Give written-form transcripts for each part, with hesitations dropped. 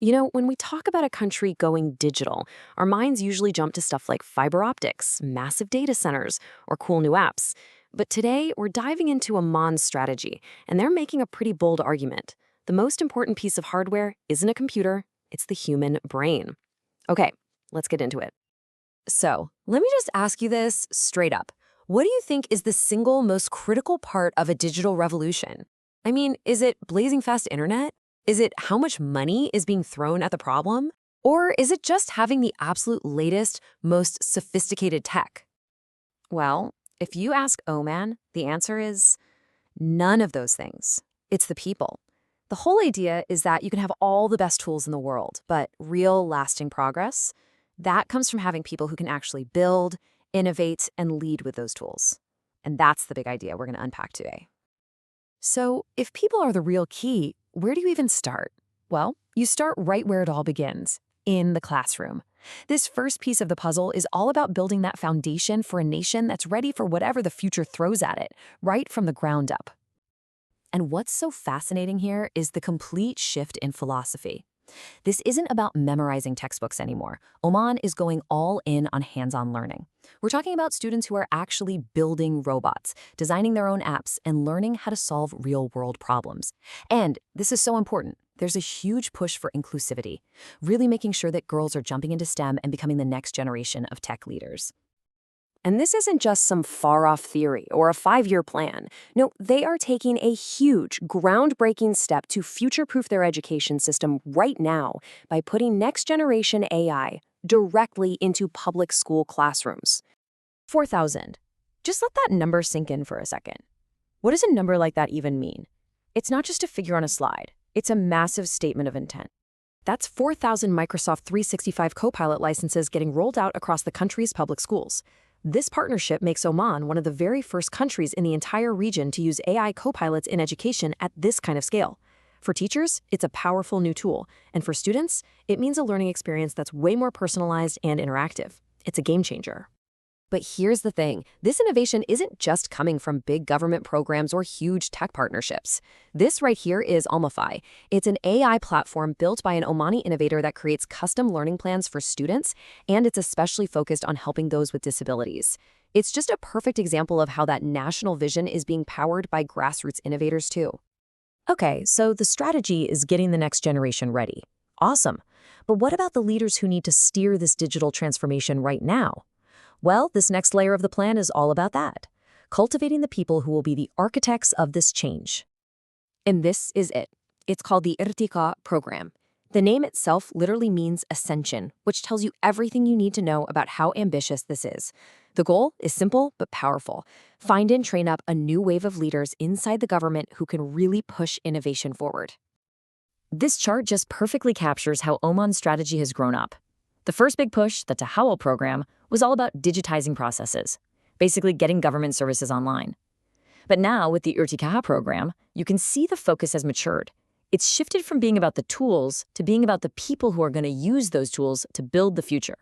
When we talk about a country going digital, our minds usually jump to stuff like fiber optics, massive data centers, or cool new apps. But today, we're diving into Oman's strategy, and they're making a pretty bold argument. The most important piece of hardware isn't a computer, it's the human brain. Okay, let's get into it. So, let me just ask you this straight up. What do you think is the single most critical part of a digital revolution? I mean, is it blazing fast internet? Is it how much money is being thrown at the problem? Or is it just having the absolute latest, most sophisticated tech? Well, if you ask Oman, the answer is none of those things. It's the people. The whole idea is that you can have all the best tools in the world, but real lasting progress, that comes from having people who can actually build, innovate, and lead with those tools. And that's the big idea we're going to unpack today. So, if people are the real key, where do you even start? Well, you start right where it all begins, in the classroom. This first piece of the puzzle is all about building that foundation for a nation that's ready for whatever the future throws at it, right from the ground up. And what's so fascinating here is the complete shift in philosophy. This isn't about memorizing textbooks anymore. Oman is going all in on hands-on learning. We're talking about students who are actually building robots, designing their own apps, and learning how to solve real-world problems. And this is so important. There's a huge push for inclusivity, really making sure that girls are jumping into STEM and becoming the next generation of tech leaders. And this isn't just some far-off theory or a 5-year plan. No, they are taking a huge, groundbreaking step to future-proof their education system right now by putting next-generation AI directly into public school classrooms. 4,000. Just let that number sink in for a second. What does a number like that even mean? It's not just a figure on a slide. It's a massive statement of intent. That's 4,000 Microsoft 365 Copilot licenses getting rolled out across the country's public schools. This partnership makes Oman one of the very first countries in the entire region to use AI copilots in education at this kind of scale. For teachers, it's a powerful new tool, and for students, it means a learning experience that's way more personalized and interactive. It's a game changer. But here's the thing, this innovation isn't just coming from big government programs or huge tech partnerships. This right here is Almafy. It's an AI platform built by an Omani innovator that creates custom learning plans for students, and it's especially focused on helping those with disabilities. It's just a perfect example of how that national vision is being powered by grassroots innovators too. Okay, so the strategy is getting the next generation ready. Awesome. But what about the leaders who need to steer this digital transformation right now? Well, this next layer of the plan is all about that, cultivating the people who will be the architects of this change. And this is it. It's called the Irtiqa program. The name itself literally means ascension, which tells you everything you need to know about how ambitious this is. The goal is simple but powerful. Find and train up a new wave of leaders inside the government who can really push innovation forward. This chart just perfectly captures how Oman's strategy has grown up. The first big push, the Tahawul program, was all about digitizing processes, basically getting government services online. But now, with the Irtiqa program, you can see the focus has matured. It's shifted from being about the tools to being about the people who are going to use those tools to build the future.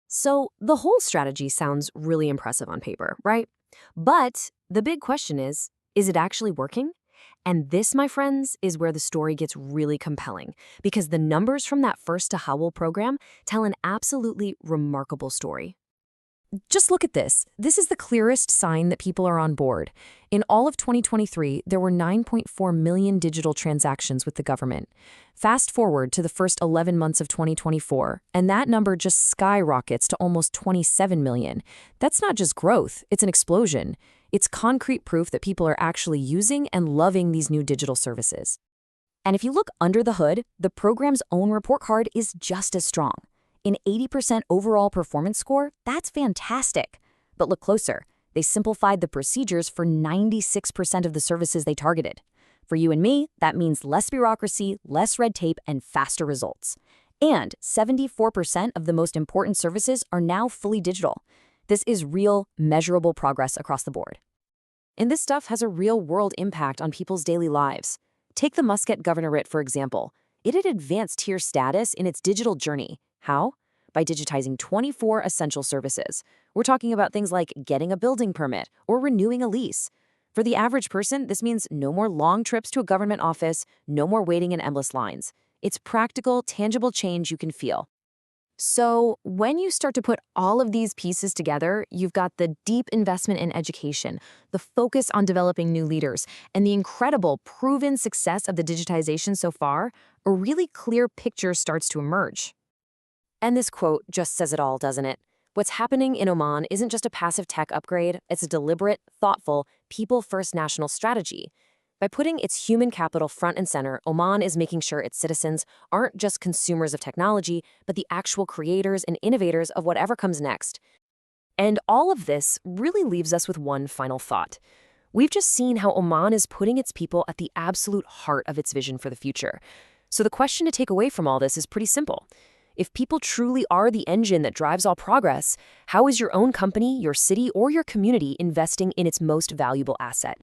So, the whole strategy sounds really impressive on paper, right? But the big question is it actually working? And this, my friends, is where the story gets really compelling, because the numbers from that first Tahawul program tell an absolutely remarkable story. Just look at this. This is the clearest sign that people are on board. In all of 2023, there were 9.4 million digital transactions with the government. Fast forward to the first 11 months of 2024, and that number just skyrockets to almost 27 million. That's not just growth, it's an explosion. It's concrete proof that people are actually using and loving these new digital services. And if you look under the hood, the program's own report card is just as strong. An 80% overall performance score, that's fantastic. But look closer. They simplified the procedures for 96% of the services they targeted. For you and me, that means less bureaucracy, less red tape, and faster results. And 74% of the most important services are now fully digital. This is real, measurable progress across the board. And this stuff has a real-world impact on people's daily lives. Take the Muscat Governorate, for example. It had advanced tier status in its digital journey. How? By digitizing 24 essential services. We're talking about things like getting a building permit or renewing a lease. For the average person, this means no more long trips to a government office, no more waiting in endless lines. It's practical, tangible change you can feel. So, when you start to put all of these pieces together, you've got the deep investment in education, the focus on developing new leaders, and the incredible proven success of the digitization so far, a really clear picture starts to emerge. And this quote just says it all, doesn't it? What's happening in Oman isn't just a passive tech upgrade, it's a deliberate, thoughtful, people-first national strategy. By putting its human capital front and center, Oman is making sure its citizens aren't just consumers of technology, but the actual creators and innovators of whatever comes next. And all of this really leaves us with one final thought. We've just seen how Oman is putting its people at the absolute heart of its vision for the future. So the question to take away from all this is pretty simple. If people truly are the engine that drives all progress, how is your own company, your city, or your community investing in its most valuable asset?